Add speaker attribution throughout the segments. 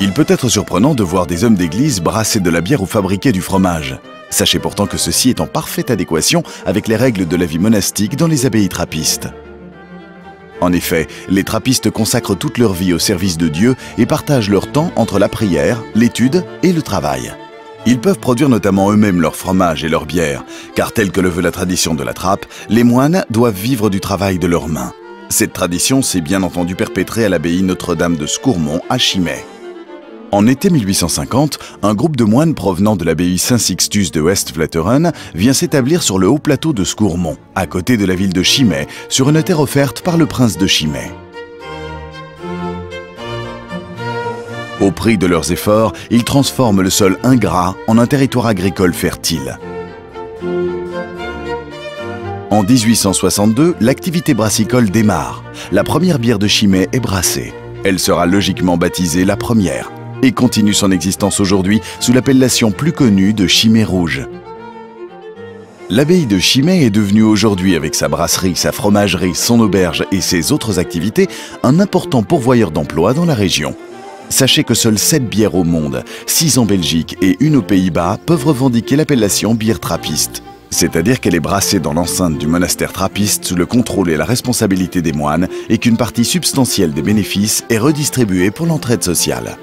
Speaker 1: Il peut être surprenant de voir des hommes d'église brasser de la bière ou fabriquer du fromage. Sachez pourtant que ceci est en parfaite adéquation avec les règles de la vie monastique dans les abbayes trappistes. En effet, les trappistes consacrent toute leur vie au service de Dieu et partagent leur temps entre la prière, l'étude et le travail. Ils peuvent produire notamment eux-mêmes leur fromage et leur bière, car tel que le veut la tradition de la trappe, les moines doivent vivre du travail de leurs mains. Cette tradition s'est bien entendu perpétrée à l'abbaye Notre-Dame de Scourmont à Chimay. En été 1850, un groupe de moines provenant de l'abbaye Saint-Sixtus de Westvleteren vient s'établir sur le haut plateau de Scourmont, à côté de la ville de Chimay, sur une terre offerte par le prince de Chimay. Au prix de leurs efforts, ils transforment le sol ingrat en un territoire agricole fertile. En 1862, l'activité brassicole démarre. La première bière de Chimay est brassée. Elle sera logiquement baptisée la première et continue son existence aujourd'hui sous l'appellation plus connue de Chimay Rouge. L'abbaye de Chimay est devenue aujourd'hui, avec sa brasserie, sa fromagerie, son auberge et ses autres activités, un important pourvoyeur d'emplois dans la région. Sachez que seules 7 bières au monde, 6 en Belgique et 1 aux Pays-Bas, peuvent revendiquer l'appellation bière trappiste. C'est-à-dire qu'elle est brassée dans l'enceinte du monastère trappiste sous le contrôle et la responsabilité des moines et qu'une partie substantielle des bénéfices est redistribuée pour l'entraide sociale.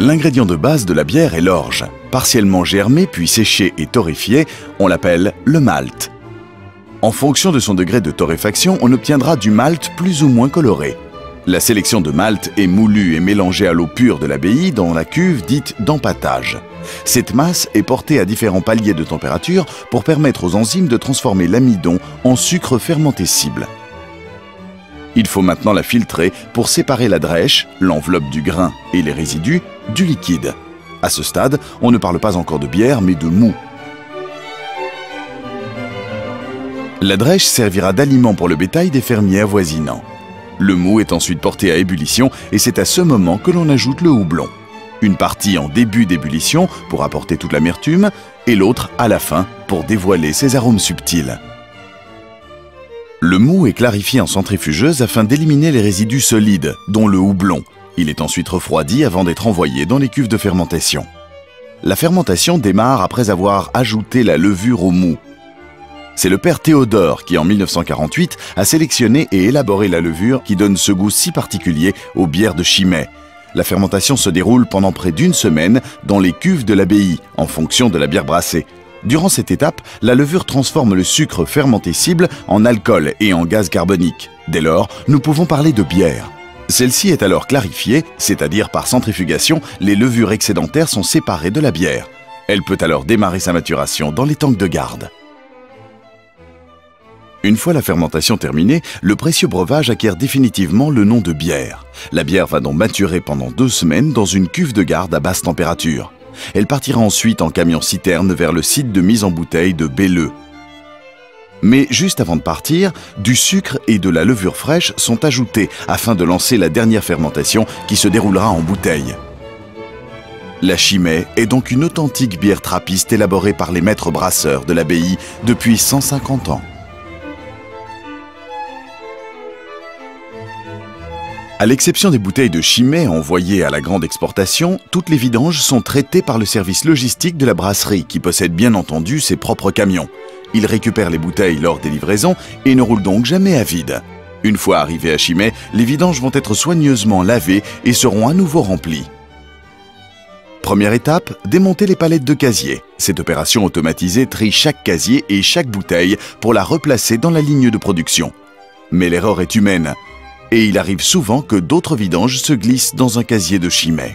Speaker 1: L'ingrédient de base de la bière est l'orge. Partiellement germé puis séché et torréfié, on l'appelle le malt. En fonction de son degré de torréfaction, on obtiendra du malt plus ou moins coloré. La sélection de malt est moulue et mélangée à l'eau pure de l'abbaye dans la cuve dite d'empâtage. Cette masse est portée à différents paliers de température pour permettre aux enzymes de transformer l'amidon en sucre fermentescible. Il faut maintenant la filtrer pour séparer la drèche, l'enveloppe du grain et les résidus du liquide. À ce stade, on ne parle pas encore de bière mais de moût. La drèche servira d'aliment pour le bétail des fermiers avoisinants. Le moût est ensuite porté à ébullition et c'est à ce moment que l'on ajoute le houblon. Une partie en début d'ébullition pour apporter toute l'amertume et l'autre à la fin pour dévoiler ses arômes subtils. Le moût est clarifié en centrifugeuse afin d'éliminer les résidus solides, dont le houblon. Il est ensuite refroidi avant d'être envoyé dans les cuves de fermentation. La fermentation démarre après avoir ajouté la levure au moût. C'est le père Théodore qui, en 1948, a sélectionné et élaboré la levure qui donne ce goût si particulier aux bières de Chimay. La fermentation se déroule pendant près d'1 semaine dans les cuves de l'abbaye, en fonction de la bière brassée. Durant cette étape, la levure transforme le sucre fermentescible en alcool et en gaz carbonique. Dès lors, nous pouvons parler de bière. Celle-ci est alors clarifiée, c'est-à-dire par centrifugation, les levures excédentaires sont séparées de la bière. Elle peut alors démarrer sa maturation dans les tanks de garde. Une fois la fermentation terminée, le précieux breuvage acquiert définitivement le nom de bière. La bière va donc maturer pendant 2 semaines dans une cuve de garde à basse température. Elle partira ensuite en camion-citerne vers le site de mise en bouteille de Belleux. Mais juste avant de partir, du sucre et de la levure fraîche sont ajoutés afin de lancer la dernière fermentation qui se déroulera en bouteille. La Chimay est donc une authentique bière trappiste élaborée par les maîtres brasseurs de l'abbaye depuis 150 ans. À l'exception des bouteilles de Chimay envoyées à la grande exportation, toutes les vidanges sont traitées par le service logistique de la brasserie qui possède bien entendu ses propres camions. Ils récupèrent les bouteilles lors des livraisons et ne roulent donc jamais à vide. Une fois arrivés à Chimay, les vidanges vont être soigneusement lavées et seront à nouveau remplies. Première étape, démonter les palettes de casier. Cette opération automatisée trie chaque casier et chaque bouteille pour la replacer dans la ligne de production. Mais l'erreur est humaine. Et il arrive souvent que d'autres vidanges se glissent dans un casier de Chimay.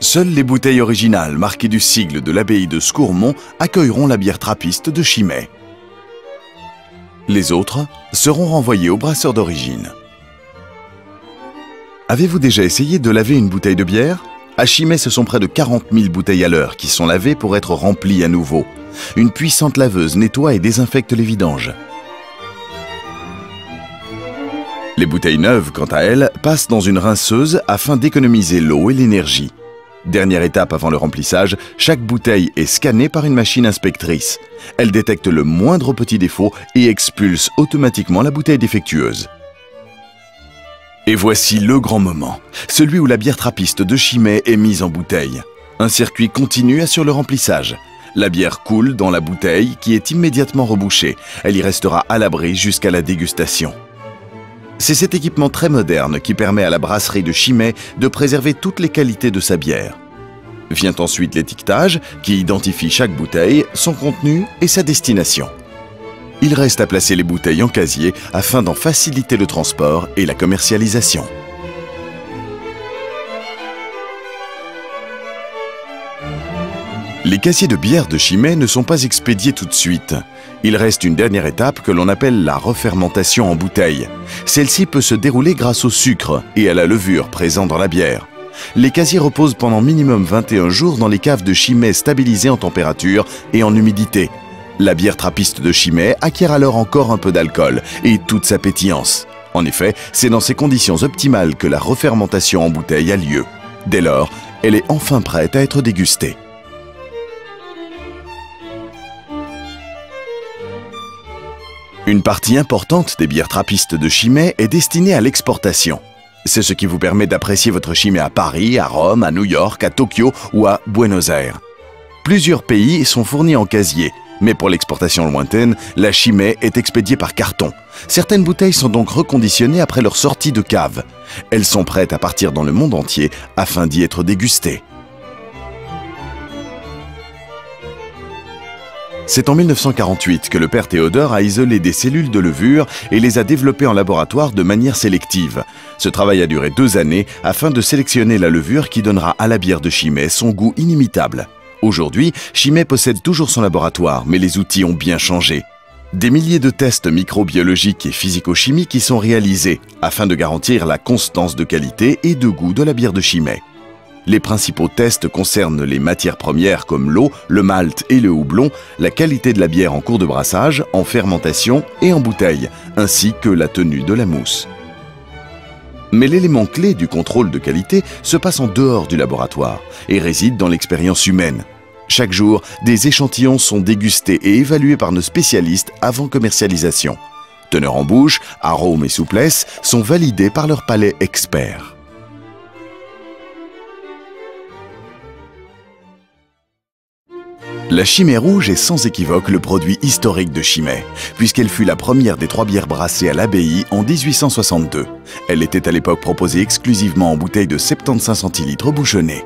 Speaker 1: Seules les bouteilles originales marquées du sigle de l'abbaye de Scourmont accueilleront la bière trappiste de Chimay. Les autres seront renvoyées au brasseur d'origine. Avez-vous déjà essayé de laver une bouteille de bière? À Chimay, ce sont près de 40 000 bouteilles à l'heure qui sont lavées pour être remplies à nouveau. Une puissante laveuse nettoie et désinfecte les vidanges. Les bouteilles neuves, quant à elles, passent dans une rinceuse afin d'économiser l'eau et l'énergie. Dernière étape avant le remplissage, chaque bouteille est scannée par une machine inspectrice. Elle détecte le moindre petit défaut et expulse automatiquement la bouteille défectueuse. Et voici le grand moment, celui où la bière trappiste de Chimay est mise en bouteille. Un circuit continu assure le remplissage. La bière coule dans la bouteille qui est immédiatement rebouchée. Elle y restera à l'abri jusqu'à la dégustation. C'est cet équipement très moderne qui permet à la brasserie de Chimay de préserver toutes les qualités de sa bière. Vient ensuite l'étiquetage qui identifie chaque bouteille, son contenu et sa destination. Il reste à placer les bouteilles en casier afin d'en faciliter le transport et la commercialisation. Les casiers de bière de Chimay ne sont pas expédiés tout de suite. Il reste une dernière étape que l'on appelle la refermentation en bouteille. Celle-ci peut se dérouler grâce au sucre et à la levure présent dans la bière. Les casiers reposent pendant minimum 21 jours dans les caves de Chimay stabilisées en température et en humidité. La bière trappiste de Chimay acquiert alors encore un peu d'alcool et toute sa pétillance. En effet, c'est dans ces conditions optimales que la refermentation en bouteille a lieu. Dès lors, elle est enfin prête à être dégustée. Une partie importante des bières trappistes de Chimay est destinée à l'exportation. C'est ce qui vous permet d'apprécier votre Chimay à Paris, à Rome, à New York, à Tokyo ou à Buenos Aires. Plusieurs pays sont fournis en casier, mais pour l'exportation lointaine, la Chimay est expédiée par carton. Certaines bouteilles sont donc reconditionnées après leur sortie de cave. Elles sont prêtes à partir dans le monde entier afin d'y être dégustées. C'est en 1948 que le père Théodore a isolé des cellules de levure et les a développées en laboratoire de manière sélective. Ce travail a duré 2 années afin de sélectionner la levure qui donnera à la bière de Chimay son goût inimitable. Aujourd'hui, Chimay possède toujours son laboratoire, mais les outils ont bien changé. Des milliers de tests microbiologiques et physico-chimiques y sont réalisés afin de garantir la constance de qualité et de goût de la bière de Chimay. Les principaux tests concernent les matières premières comme l'eau, le malt et le houblon, la qualité de la bière en cours de brassage, en fermentation et en bouteille, ainsi que la tenue de la mousse. Mais l'élément clé du contrôle de qualité se passe en dehors du laboratoire et réside dans l'expérience humaine. Chaque jour, des échantillons sont dégustés et évalués par nos spécialistes avant commercialisation. Teneur en bouche, arôme et souplesse sont validés par leur palais expert. La Chimay rouge est sans équivoque le produit historique de Chimay, puisqu'elle fut la première des 3 bières brassées à l'abbaye en 1862. Elle était à l'époque proposée exclusivement en bouteille de 75 centilitres bouchonnée.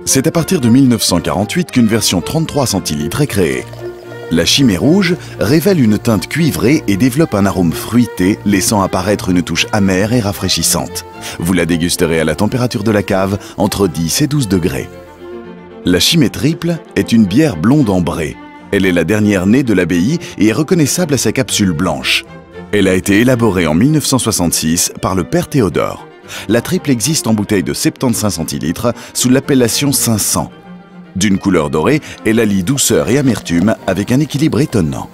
Speaker 1: C'est à partir de 1948 qu'une version 33 centilitres est créée. La Chimay rouge révèle une teinte cuivrée et développe un arôme fruité, laissant apparaître une touche amère et rafraîchissante. Vous la dégusterez à la température de la cave, entre 10 et 12 degrés. La Chimay triple est une bière blonde ambrée. Elle est la dernière née de l'abbaye et est reconnaissable à sa capsule blanche. Elle a été élaborée en 1966 par le père Théodore. La triple existe en bouteille de 75 centilitres sous l'appellation 500. D'une couleur dorée, elle allie douceur et amertume avec un équilibre étonnant.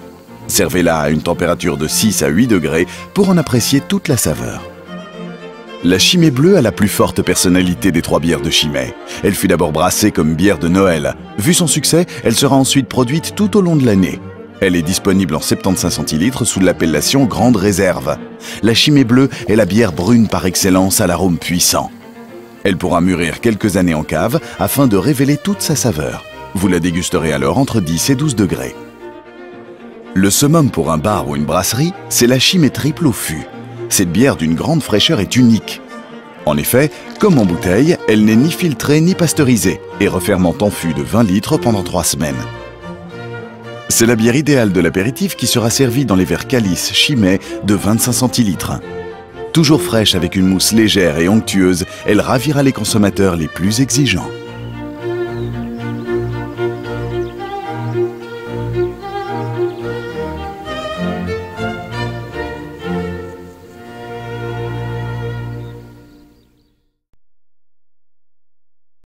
Speaker 1: Servez-la à une température de 6 à 8 degrés pour en apprécier toute la saveur. La Chimay bleue a la plus forte personnalité des 3 bières de Chimay. Elle fut d'abord brassée comme bière de Noël. Vu son succès, elle sera ensuite produite tout au long de l'année. Elle est disponible en 75 centilitres sous l'appellation Grande Réserve. La Chimay bleue est la bière brune par excellence à l'arôme puissant. Elle pourra mûrir quelques années en cave afin de révéler toute sa saveur. Vous la dégusterez alors entre 10 et 12 degrés. Le summum pour un bar ou une brasserie, c'est la Chimay triple au fût. Cette bière d'une grande fraîcheur est unique. En effet, comme en bouteille, elle n'est ni filtrée ni pasteurisée et refermente en fût de 20 litres pendant 3 semaines. C'est la bière idéale de l'apéritif qui sera servie dans les verres calice Chimay de 25 centilitres. Toujours fraîche avec une mousse légère et onctueuse, elle ravira les consommateurs les plus exigeants.